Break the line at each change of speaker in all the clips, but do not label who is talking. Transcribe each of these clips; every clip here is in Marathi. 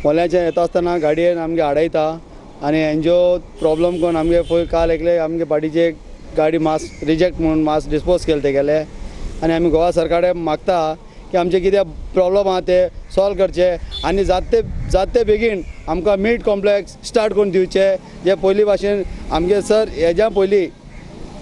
मोल्याचे येता आसतना गाडयेन आमगे आडयता आनी एनजीओ प्रॉब्लम करून आमगे पळय काल एकले आमगे पार्टीचे गाडी मास रिजेक्ट म्हणून मास डिस्पोज केले ते गेले आनी आमी गोवा सरकाराक मागता की आमचे कितें प्रॉब्लम आहा ते सॉल्व करचे आनी जाते बेगीन आमकां मीट कॉम्प्लेक्स स्टार्ट करून दिवचे जे पयलीं भाशेन आमगे सर हेज्या पयलीं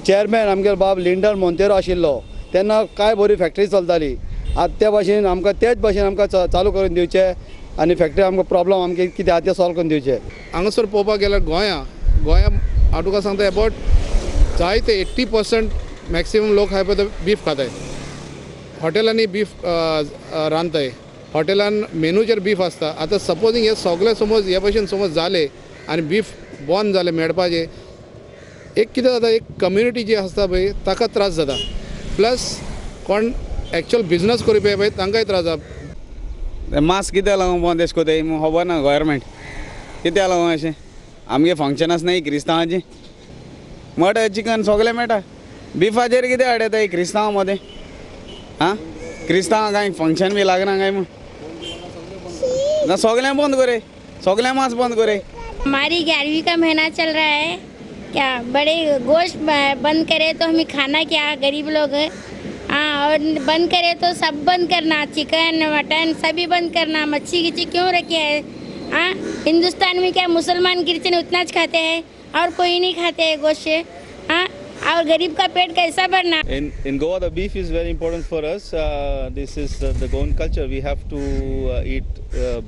चेअरमॅन आमगे बाब लिंडर मोंतेरो आशिल्लो तेन्ना काय बरी फॅक्टरी चलताली आतां त्या भाशेन आमकां तेच भाशेन आमकां चालू करून दिवचे आनी फॅक्टरी आमकां प्रॉब्लम आमगे कितें आहा ते सॉल्व करून दिवचे.
हांगासर पळोवपाक गेल्यार गोंया हांव तुका सांगता अबावट जायते 80% मॅक्सिमम लोक हाय पळय बीफ खाताय. हॉटेलांनी बीफ रांदताय. हॉटेलान मेनूचेर बीफ आसता. आतां सपोजींग हे सगळे समज हे भशेन समज जाले आनी बीफ बंद जाले मेळपाचे एक कितें जाता एक कम्युनिटी जी आसता पळय ताका त्रास जाता प्लस कोण एक्चुअल बिजनस करपी पळय तांकांय त्रास जाता.
मास्क कित्याक लागून बंद एश कोताय खबर ना गोवोरमेंट कित्याक लागून अशें आमगे फंक्शनाच न्हय क्रिस्तांवाची मटन चिकन सगळें मेळटा बिफाचेर कितें हाडयताय क्रिस्तांवा मदें आं क्रिस्तांवां कांय फंक्शन बी लागना काय म्हूण ना सगळें बंद करे सगळें मास बंद करे.
हमारी 11वीं का महीना चल रहा है क्या बड़े गोश्त बंद करे तो हमें खाना क्या गरीब लोग हाँ और बंद करे तो सब बंद करना चिकन मटन सभी बंद करना मच्छी गिच्छी क्यों रखे है हाँ हिंदुस्तान में क्या मुसलमान क्रिश्चियन उतना ज खाते हैं और कोई नहीं खाते हैं गोश्त हाँ और गरीब का पेट कैसा भरना.
In Goa the beef is very important for us. This is the Goan culture. We have to eat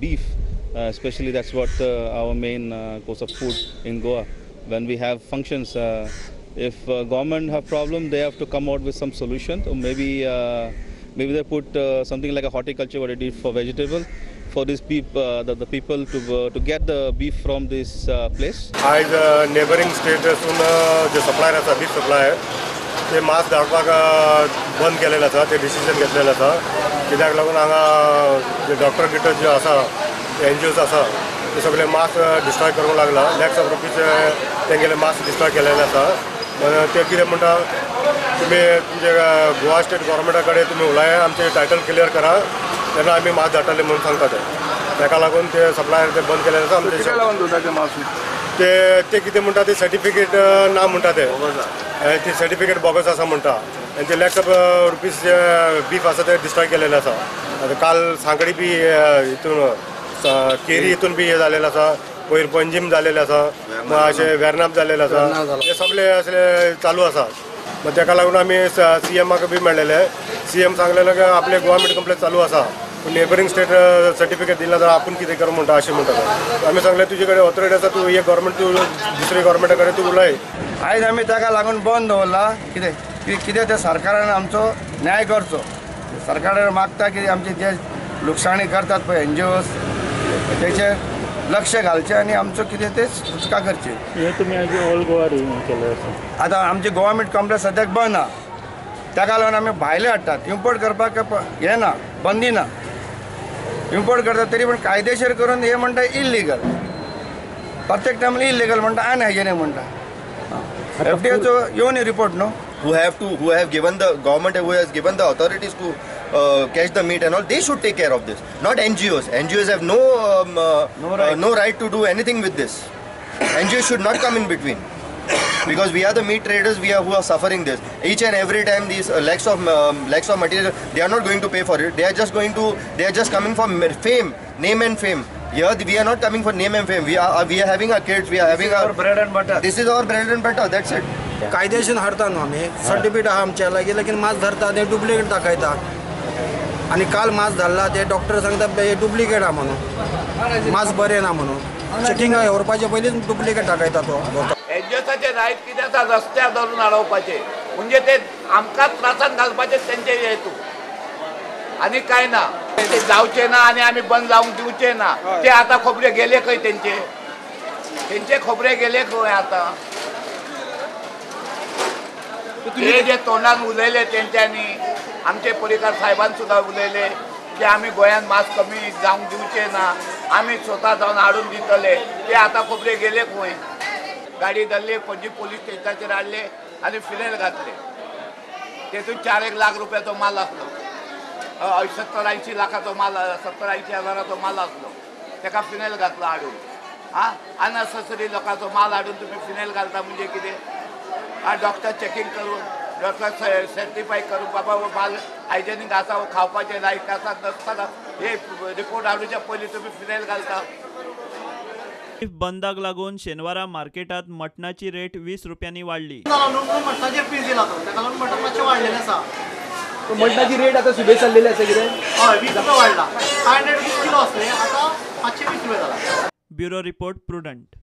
beef, especially that's what our main course of food in Goa. When we have functions, if government have problem, they have to come out with some solution. Or maybe they put something like a horticulture what they did for vegetable. For these people, the people to get the beef from this place.
आज नेबरिंग स्टेटसून जे सप्लायर आसा बीफ सप्लायर ते मास धाडपाक बंद केलेले आसा ते डिसिजन घेतलेले आसा कित्याक लागून हांगा जे डॉक्टर गिटर जे आसा एनजीओज आसा ते सगळे मास डिस्ट्रॉय करूंक लागला लॅक्स ऑफ रुपीज तेंगेले मास डिस्ट्रॉय केलेले आसा ते कितें म्हणटा तुमी तुमचे गोवा स्टेट गव्हर्मेंटा कडेन तुमी उलया आमचे टायटल क्लियर करा तेन्ना आमी मास धाडटले म्हणून सांगता तेका लागून ते सप्लायर ते बंद केलेले आसा आमचे ते कितें म्हणटा ते सर्टिफिकेट ना म्हणटा ते सर्टिफिकेट बोगस आसा म्हणटा आनी ते लॅक्स ऑफ रुपीज जे बीफ आसा ते डिस्ट्रॉय केलेले आसा आतां काल सांकडी बी हितून केरी हितून बी हे जालेले आसा पयर पंजीम जालेले आसा अशें वेर्नाप जालेले आसा हे सगळे असले चालू आसा मग तेका लागून आमी CMाक बी मेळलेले CM सांगलेले की आपले गव्हर्मेंट कंप्लेन चालू आसा पूण नेबरिंग स्टेट सर्टिफिकेट दिला जाल्यार आपूण कितें करूं म्हणटा अशें म्हणटा आमी सांगलें तुजे कडेन ऑथॉरिटी आसा तूं हे गव्हर्मेंट तूं दुसरे गव्हर्मेंटा कडेन तूं उलय.
आयज आमी ताका लागून बंद दवरला कितें ते सरकारान आमचो न्याय करचो. सरकारान मागता की आमचे जे लुकसाणी करतात पळय NGOs तेचेर लक्ष घालचें आनी आमचो कितें ते सुटका करची.
हे तुमी ऑल गोवा केलें आसा.
आतां आमचे गव्हर्मेंट कॉम्प्लेक्स सद्याक बंद आहा ताका लागून आमी भायले हाडटात इम्पोर्ट करपाक हें ना बंदी ना इम्पोर्ट करतात तरी पण कायदेशीर करून हे म्हणटा इल्लिगल प्रत्येक टायमार इल्लिगल म्हणटा अनहायजेनीक म्हणटा FDAचो येवन रिपोर्ट न्हू
who have given the government who has given the authorities to catch the meat and all, they should take care of this, not NGOs. NGOs have no right to do anything with this. NGOs should not come in between because we are the meat traders who are suffering this each and every time. These lakhs of material, they are not going to pay for it. They are just coming for fame, name and fame. Here we are not coming for name and fame. We are having our kids, we are having our
bread and butter.
This is our bread and butter, that's it.
कायदेशीर हाडटा न्हू आमी सर्टिफिकेट आहा आमच्या लागीं लेकीन मास धरता ते डुप्लिकेट दाखयता आनी काल मास धाडला ते डॉक्टर सांगता हे डुप्लिकेट आहा म्हणून मास बरें ना म्हणून चेकिंग व्हरपाचे पयलींच डुप्लिकेट दाखयता तो.
एनजीओचे रायट कितें आसा रस्त्यार धरून हाडोवपाचे म्हणजे ते आमकां त्रासान घालपाचे तेंचे हेतू आनी कांय ना ते जावचे ना आनी आमी बंद जावंक दिवचे ना. ते आतां खोबरे गेले खंय तेंचे खोबरे गेले खंय आतां हे जे तोंडान उलयले तेंच्यांनी आमचे परिकार साहेबान सुद्दां उलयले की आमी गोंयान मास कमी जावंक दिवचे ना आमी स्वता जावन हाडून दितले. ते आतां खोबरे गेले खंय गाडी धरली पणजी पोलीस स्टेशनाचेर हाडले आनी फिनेल घातले तेतून 4-1 लाख रुपयाचो माल आसलो 70-80 लाखाचो माल 70-80 हजाराचो माल आसलो ताका फिनेल घातलो हाडून अननेसेसरी लोकांचो माल हाडून तुमी फिनेल घालता म्हणजे कितें डॉक्टर चॅकींग करून डॉक्टर सर्टिफाय करून बाबा हो माल हायजेनीक आसा हो खावपाचें लायक आसा नसताना हे रिपोर्ट हाडूच्या पयलीं तुमी फिनेल घालता.
बंदाक लागून शेनवारा मार्केटात मटणाची रेट 20 रुपयांनी वाढली.
मटणाचे पीस दिला तो ताका लागून मटण मातशें वाडलेलें आसा.
मटणाची रेट आता सुबेज चाललेली आसा कितें?
हय 20 रुपया वाडला. 500 रुपीज किलो आसले आतां 520 रुपया जाला.
Bureau report prudent.